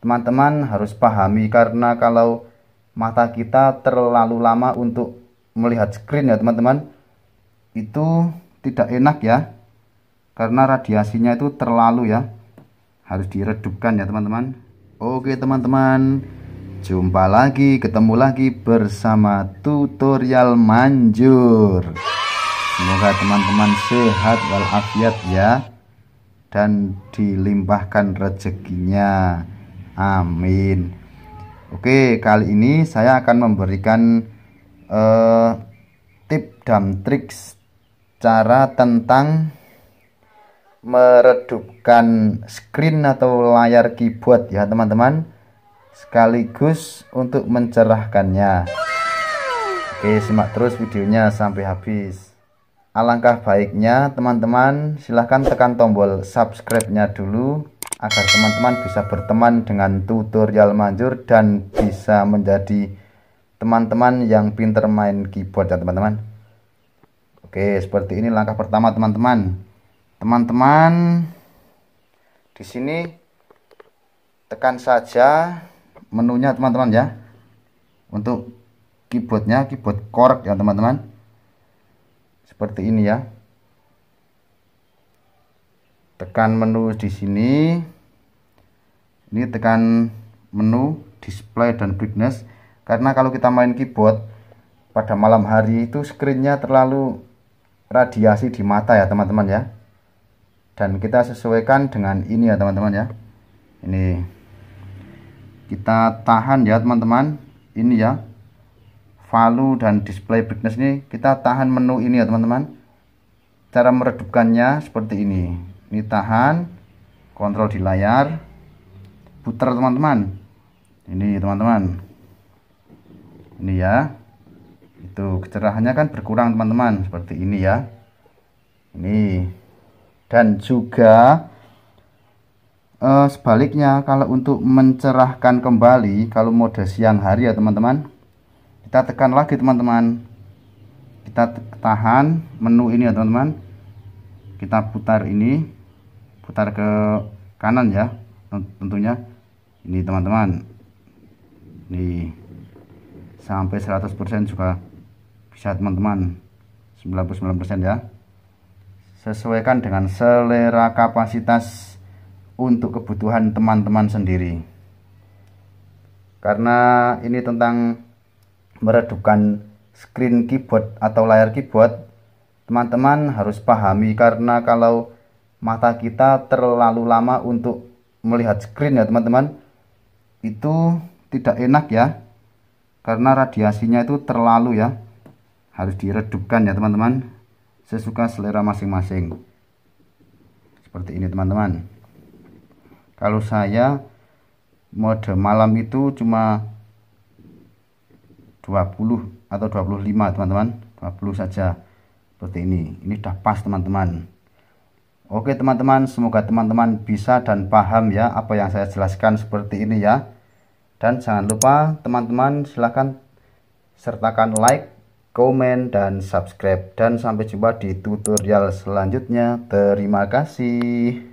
teman-teman harus pahami, karena kalau mata kita terlalu lama untuk melihat screen ya teman-teman, itu tidak enak ya, karena radiasinya itu terlalu ya, harus diredupkan ya teman-teman. Oke teman-teman, jumpa lagi, ketemu lagi bersama tutorial manjur. Semoga teman-teman sehat walafiat ya, dan dilimpahkan rezekinya, amin. Oke, kali ini saya akan memberikan tip dan trik cara tentang meredupkan screen atau layar keyboard ya teman-teman, sekaligus untuk mencerahkannya. Oke, simak terus videonya sampai habis. Alangkah baiknya teman-teman silahkan tekan tombol subscribe-nya dulu, agar teman-teman bisa berteman dengan tutorial manjur dan bisa menjadi teman-teman yang pinter main keyboard ya teman-teman. Oke, seperti ini langkah pertama teman-teman. Teman-teman di sini tekan saja menunya teman-teman ya, untuk keyboardnya, keyboard korek ya teman-teman, seperti ini ya. Tekan menu di sini, ini tekan menu display dan brightness, karena kalau kita main keyboard pada malam hari itu screennya terlalu radiasi di mata ya teman-teman ya. Dan kita sesuaikan dengan ini ya teman-teman ya. Ini kita tahan ya teman-teman, ini ya, value dan display brightness ini kita tahan menu ini ya teman-teman. Cara meredupkannya seperti ini. Ini tahan, kontrol di layar, putar teman-teman. Ini teman-teman, ini ya, itu kecerahannya kan berkurang teman-teman, seperti ini ya. Ini. Dan juga sebaliknya, kalau untuk mencerahkan kembali, kalau mode siang hari ya teman-teman, kita tekan lagi teman-teman, kita tahan menu ini ya teman-teman, kita putar ini, putar ke kanan ya tentunya, ini teman-teman, ini sampai 100% juga bisa teman-teman, 99% ya. Sesuaikan dengan selera kapasitas untuk kebutuhan teman-teman sendiri, karena ini tentang meredupkan screen keyboard atau layar keyboard, teman-teman harus pahami, karena kalau mata kita terlalu lama untuk melihat screen ya teman-teman, itu tidak enak ya, karena radiasinya itu terlalu ya, harus diredupkan ya teman-teman, sesuka selera masing-masing. Seperti ini teman-teman. Kalau saya mode malam itu cuma 20 atau 25 teman-teman, 20 saja, seperti ini udah pas teman-teman. Oke teman-teman, semoga teman-teman bisa dan paham ya apa yang saya jelaskan seperti ini ya. Dan jangan lupa teman-teman silahkan sertakan like, komen, dan subscribe. Dan sampai jumpa di tutorial selanjutnya. Terima kasih.